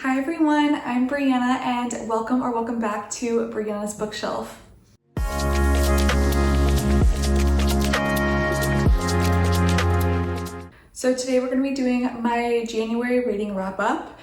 Hi everyone, I'm Brianna and welcome back to Brianna's Bookshelf. So today we're going to be doing my January reading wrap up,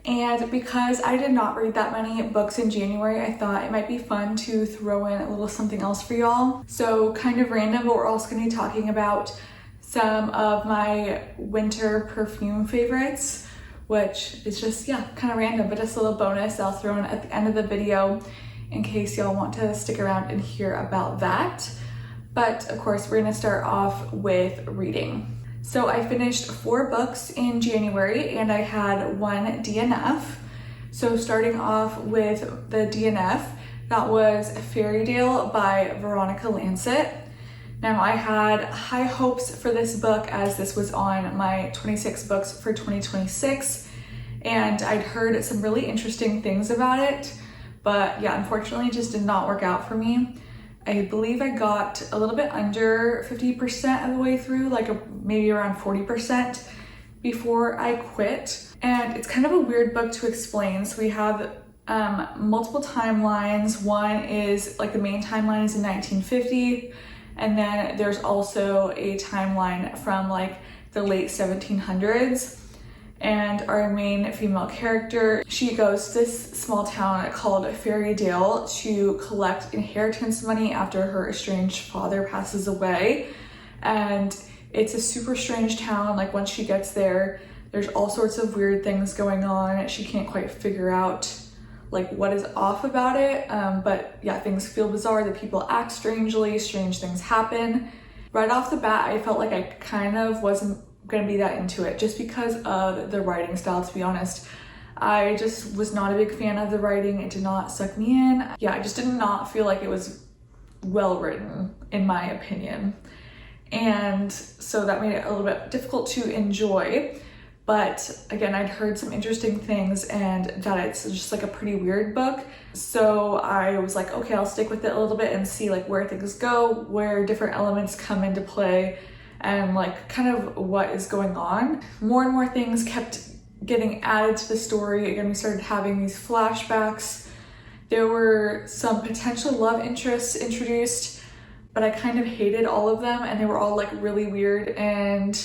and because I did not read that many books in January, I thought it might be fun to throw in a little something else for y'all. So kind of random, but we're also going to be talking about some of my winter perfume favorites, which is just, kind of random, but just a little bonus I'll throw in at the end of the video in case y'all want to stick around and hear about that. But of course, we're going to start off with reading. So I finished 4 books in January and I had 1 DNF. So starting off with the DNF, that was Fairydale by Veronica Lancet. Now I had high hopes for this book as this was on my 26 books for 2026 and I'd heard some really interesting things about it, but unfortunately it just did not work out for me. I believe I got a little bit under 50% of the way through, like maybe around 40% before I quit. And it's kind of a weird book to explain. So we have multiple timelines. One is like the main timeline is in 1950. And then there's also a timeline from like the late 1700s. And our main female character, she goes to this small town called Fairydale to collect inheritance money after her estranged father passes away. And it's a super strange town. Like once she gets there, there's all sorts of weird things going on. She can't quite figure out like what is off about it. But things feel bizarre. The people act strangely, strange things happen. Right off the bat, I felt like I kind of wasn't gonna be that into it just because of the writing style, to be honest. I just was not a big fan of the writing. It did not suck me in. I just did not feel like it was well written, in my opinion. And so that made it a little bit difficult to enjoy. But again, I'd heard some interesting things and that it's just like a pretty weird book. So I was like, okay, I'll stick with it a little bit and see like where things go, where different elements come into play, and like kind of what is going on. More and more things kept getting added to the story. Again, we started having these flashbacks. There were some potential love interests introduced, but I kind of hated all of them and they were all like really weird and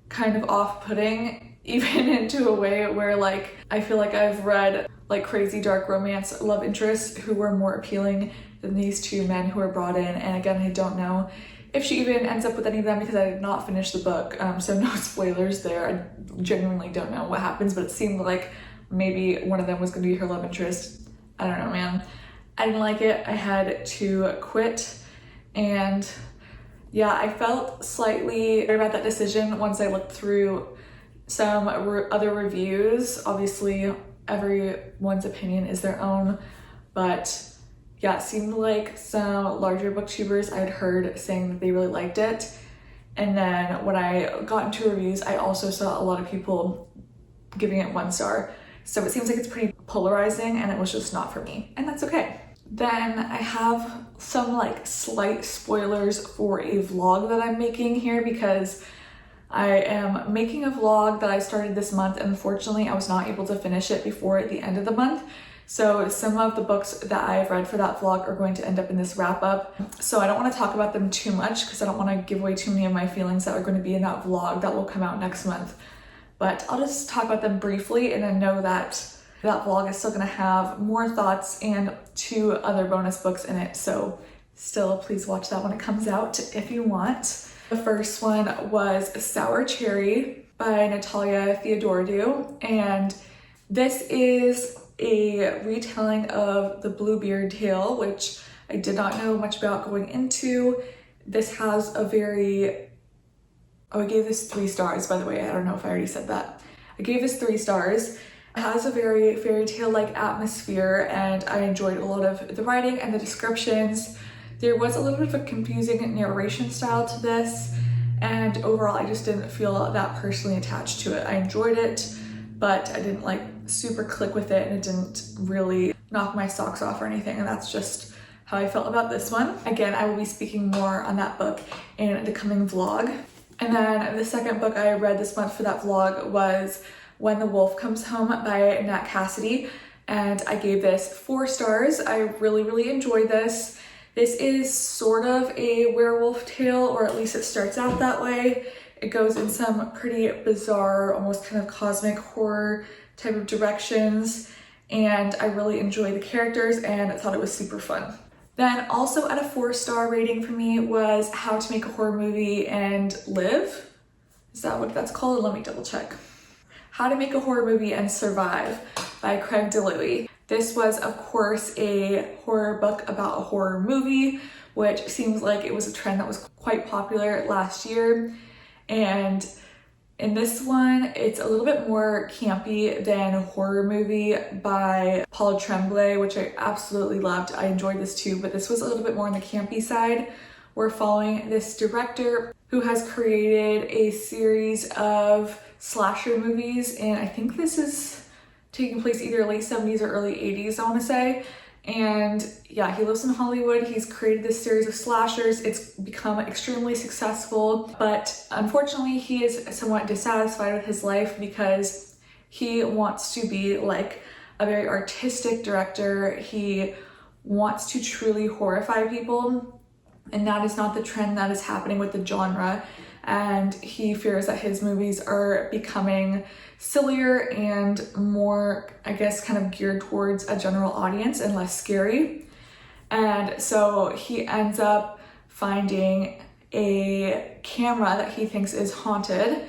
kind of off-putting, even into a way where like I feel like I've read like crazy dark romance love interests who were more appealing than these 2 men who were brought in. And again, I don't know if she even ends up with any of them because I did not finish the book, so no spoilers there. I genuinely don't know what happens, but it seemed like maybe one of them was going to be her love interest. I don't know, man. I didn't like it. I had to quit, and I felt slightly better about that decision once I looked through some other reviews. Obviously, everyone's opinion is their own, but it seemed like some larger booktubers I'd heard saying that they really liked it. And then when I got into reviews, I also saw a lot of people giving it 1 star. So it seems like it's pretty polarizing and it was just not for me. And that's okay. Then I have some like slight spoilers for a vlog that I'm making here because I am making a vlog that I started this month. And unfortunately, I was not able to finish it before the end of the month. So some of the books that I've read for that vlog are going to end up in this wrap up. So I don't want to talk about them too much because I don't want to give away too many of my feelings that are going to be in that vlog that will come out next month. But I'll just talk about them briefly and then know that that vlog is still going to have more thoughts and 2 other bonus books in it. So still, please watch that when it comes out if you want. The first one was Sour Cherry by Natalia Theodoridou. And this is a retelling of the Bluebeard tale, which I did not know much about going into. This has a very... I gave this 3 stars, by the way. I don't know if I already said that. I gave this 3 stars. It has a very fairy tale-like atmosphere, and I enjoyed a lot of the writing and the descriptions. There was a little bit of a confusing narration style to this, and overall I just didn't feel that personally attached to it. I enjoyed it, but I didn't like super click with it, and it didn't really knock my socks off or anything, and that's just how I felt about this one. Again, I will be speaking more on that book in the coming vlog. And then the second book I read this month for that vlog was When the Wolf Comes Home by Nat Cassidy, and I gave this 4 stars. I really enjoyed this. This is sort of a werewolf tale, or at least it starts out that way. It goes in some pretty bizarre, almost kind of cosmic horror type of directions, and I really enjoyed the characters and I thought it was super fun. Then also at a 4-star rating for me was How to Make a Horror Movie and Live. Is that what that's called? Let me double check. How to Make a Horror Movie and Survive by DiLouie. This was, of course, a horror book about a horror movie, which seems like it was a trend that was quite popular last year. And in this one, it's a little bit more campy than a horror movie by Paul Tremblay, which I absolutely loved. I enjoyed this too, but this was a little bit more on the campy side. We're following this director who has created a series of slasher movies, and I think this is taking place either late 70s or early 80s, I want to say. And yeah, he lives in Hollywood. He's created this series of slashers. It's become extremely successful, but unfortunately he is somewhat dissatisfied with his life because he wants to be like a very artistic director. He wants to truly horrify people, and that is not the trend that is happening with the genre. And he fears that his movies are becoming sillier and more, I guess, kind of geared towards a general audience and less scary. And so he ends up finding a camera that he thinks is haunted,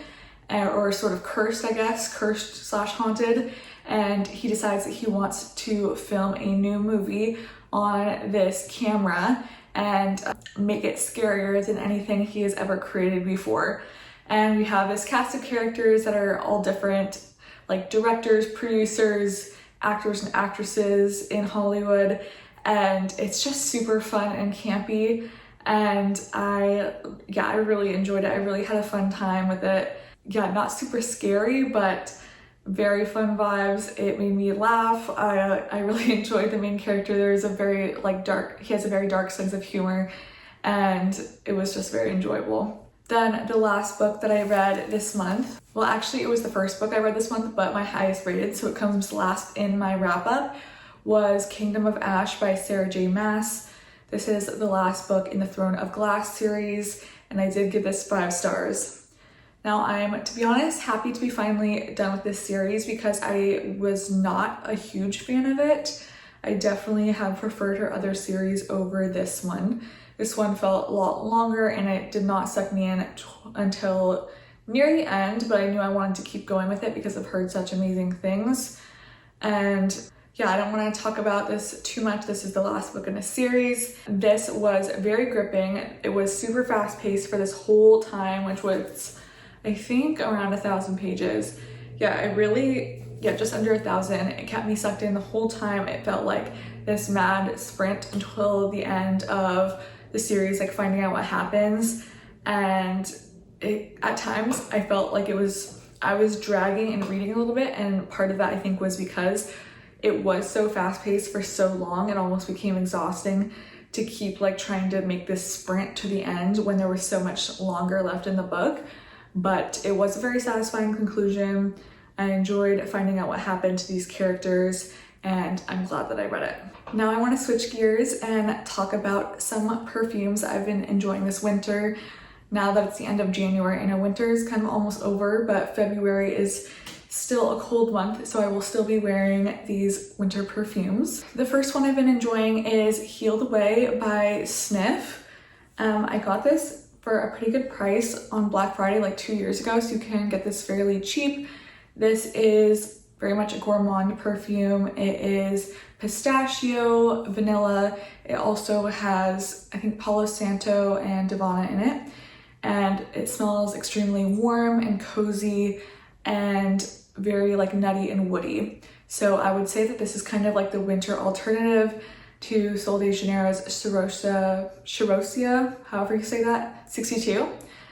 or sort of cursed, I guess, cursed/haunted. And he decides that he wants to film a new movie on this camera and make it scarier than anything he has ever created before. And we have this cast of characters that are all different, like directors, producers, actors and actresses in Hollywood, and it's just super fun and campy, and I really enjoyed it. I really had a fun time with it. Yeah, not super scary, but very fun vibes. It made me laugh. I really enjoyed the main character. There's a very he has a very dark sense of humor, and it was just very enjoyable. Then the last book that I read this month, well actually it was the first book I read this month, but my highest rated, so it comes last in my wrap up, was Kingdom of Ash by Sarah J. Maas. This is the last book in the Throne of Glass series, and I did give this 5 stars. Now I'm, to be honest, happy to be finally done with this series because I was not a huge fan of it. I definitely have preferred her other series over this one. This one felt a lot longer and it did not suck me in until near the end, but I knew I wanted to keep going with it because I've heard such amazing things. And yeah, I don't want to talk about this too much. This is the last book in a series. This was very gripping. It was super fast paced for this whole time, which was, I think, around 1,000 pages. Just under 1,000. It kept me sucked in the whole time. It felt like this mad sprint until the end of the series, like finding out what happens. And at times I felt like I was dragging and reading a little bit, and part of that I think was because it was so fast paced for so long. It almost became exhausting to keep like trying to make this sprint to the end when there was so much longer left in the book. But it was a very satisfying conclusion. I enjoyed finding out what happened to these characters, and I'm glad that I read it. Now I want to switch gears and talk about some perfumes I've been enjoying this winter. Now that it's the end of January, I know winter is kind of almost over, but February is still a cold month, so I will still be wearing these winter perfumes. The first one I've been enjoying is Heal the Way by Snif. I got this for a pretty good price on Black Friday like 2 years ago, so you can get this fairly cheap. This is very much a gourmand perfume. It is pistachio, vanilla. It also has, I think, Palo Santo and Divana in it. And it smells extremely warm and cozy and very like nutty and woody. So I would say that this is kind of like the winter alternative to Sol de Janeiro's Charosia, however you say that, 62.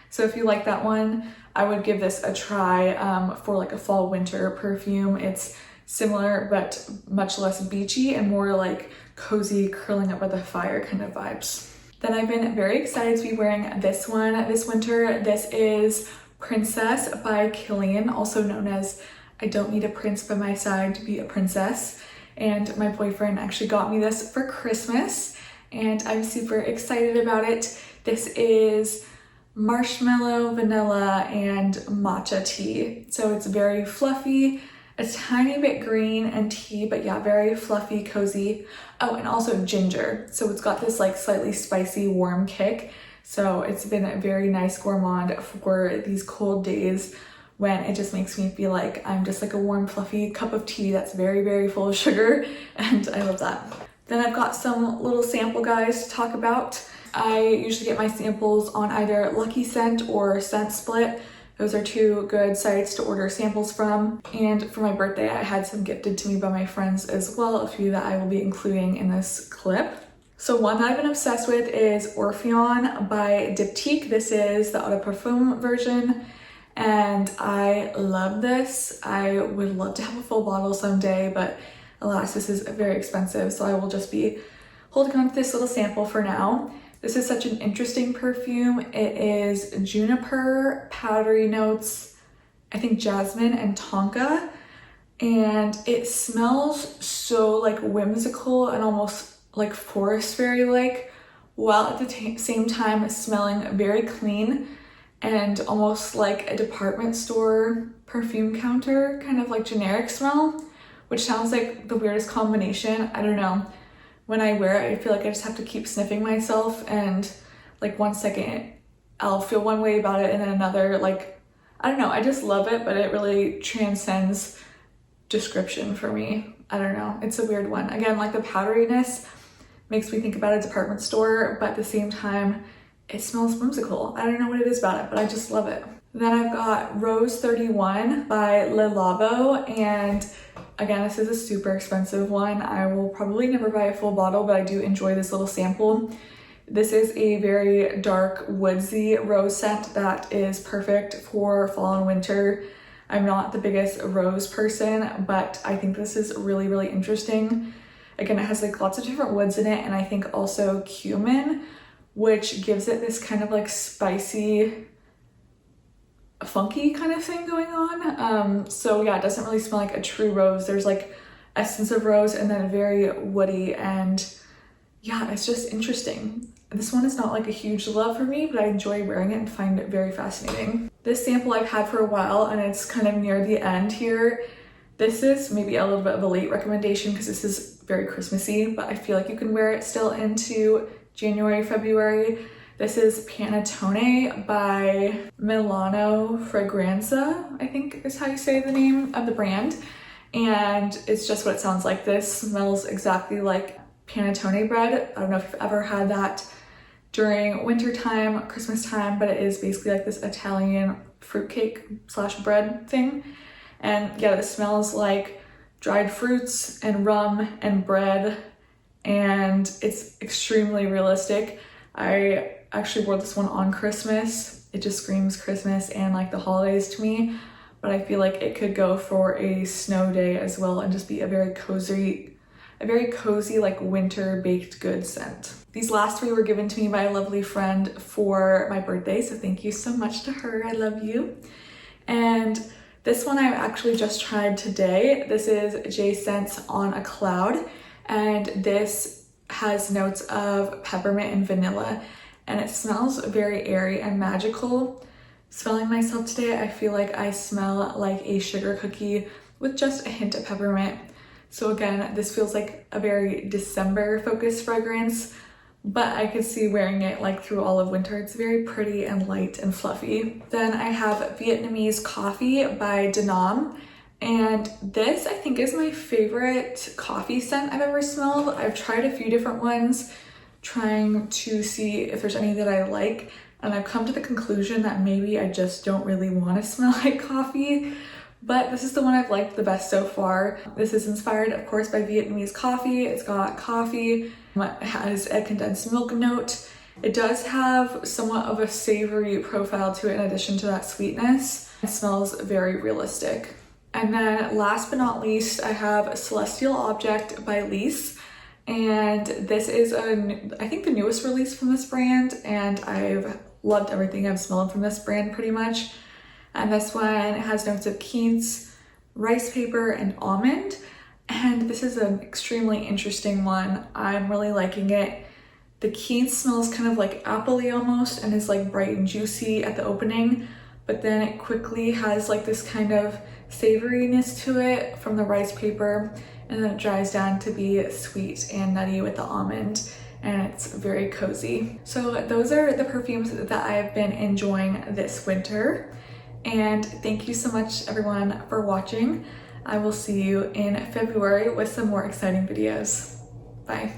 So if you like that one, I would give this a try for like a fall winter perfume. It's similar but much less beachy and more like cozy, curling up by the fire kind of vibes. Then I've been very excited to be wearing this one this winter. This is Princess by Killian, also known as I don't need a prince by my side to be a princess. And my boyfriend actually got me this for Christmas, and I'm super excited about it. This is marshmallow, vanilla, and matcha tea. So it's very fluffy, a tiny bit green and tea, but yeah, very fluffy, cozy. Oh, and also ginger. So it's got this like slightly spicy, warm kick. So it's been a very nice gourmand for these cold days when it just makes me feel like I'm just like a warm, fluffy cup of tea that's very, very full of sugar, and I love that. Then I've got some little sample guys to talk about. I usually get my samples on either Lucky Scent or Scent Split. Those are two good sites to order samples from. And for my birthday, I had some gifted to me by my friends as well, a few that I will be including in this clip. So one that I've been obsessed with is Orpheon by Diptyque. This is the eau de parfum version, and I love this. I would love to have a full bottle someday, but alas, this is very expensive, so I will just be holding on to this little sample for now. This is such an interesting perfume. It is juniper, powdery notes, I think jasmine and tonka, and it smells so like whimsical and almost like forest fairy-like, while at the same time smelling very clean and almost like a department store perfume counter, kind of like generic smell, which sounds like the weirdest combination. I don't know. When I wear it, I feel like I just have to keep sniffing myself, and like 1 second I'll feel one way about it and then another, like, I don't know, I just love it, but it really transcends description for me. I don't know, it's a weird one. Again, like the powderiness makes me think about a department store, but at the same time, it smells whimsical. I don't know what it is about it, but I just love it. Then I've got Rose 31 by Labo, and again, this is a super expensive one. I will probably never buy a full bottle, but I do enjoy this little sample. This is a very dark, woodsy rose scent that is perfect for fall and winter. I'm not the biggest rose person, but I think this is really, really interesting. Again, it has like lots of different woods in it, and I think also cumin, which gives it this kind of like spicy, funky kind of thing going on. So yeah, it doesn't really smell like a true rose. There's like essence of rose and then very woody, and yeah, it's just interesting. This one is not like a huge love for me, but I enjoy wearing it and find it very fascinating. This sample I've had for a while, and it's kind of near the end here. This is maybe a little bit of a late recommendation because this is very Christmassy, but I feel like you can wear it still into January, February. This is Panettone by Milano Fragranze, I think is how you say the name of the brand. And it's just what it sounds like. This smells exactly like Panettone bread. I don't know if you've ever had that during winter time, Christmas time, but it is basically like this Italian fruitcake slash bread thing. And yeah, this smells like dried fruits and rum and bread, and it's extremely realistic. I actually wore this one on Christmas. It just screams Christmas and like the holidays to me, but I feel like it could go for a snow day as well and just be a very cozy like winter baked goods scent. These last three were given to me by a lovely friend for my birthday, so thank you so much to her. I love you. And this one I've actually just tried today. This is J Scents on a Cloud, and this has notes of peppermint and vanilla, and it smells very airy and magical. Smelling myself today, I feel like I smell like a sugar cookie with just a hint of peppermint. So again, this feels like a very December focused fragrance, but I could see wearing it like through all of winter. It's very pretty and light and fluffy. Then I have Vietnamese Coffee by Danam, and this I think is my favorite coffee scent I've ever smelled. I've tried a few different ones trying to see if there's any that I like, and I've come to the conclusion that maybe I just don't really want to smell like coffee, but this is the one I've liked the best so far. This is inspired, of course, by Vietnamese coffee. It's got coffee, it has a condensed milk note. It does have somewhat of a savory profile to it in addition to that sweetness. It smells very realistic. And then last but not least, I have Celestial Object by Liis. And this is, I think, the newest release from this brand, and I've loved everything I've smelled from this brand pretty much. And this one has notes of quince, rice paper, and almond. And this is an extremely interesting one. I'm really liking it. The Keens smells kind of like appley almost and is like bright and juicy at the opening, but then it quickly has like this kind of savoriness to it from the rice paper, and then it dries down to be sweet and nutty with the almond, and it's very cozy. So those are the perfumes that I've been enjoying this winter. And thank you so much everyone for watching. I will see you in February with some more exciting videos. Bye.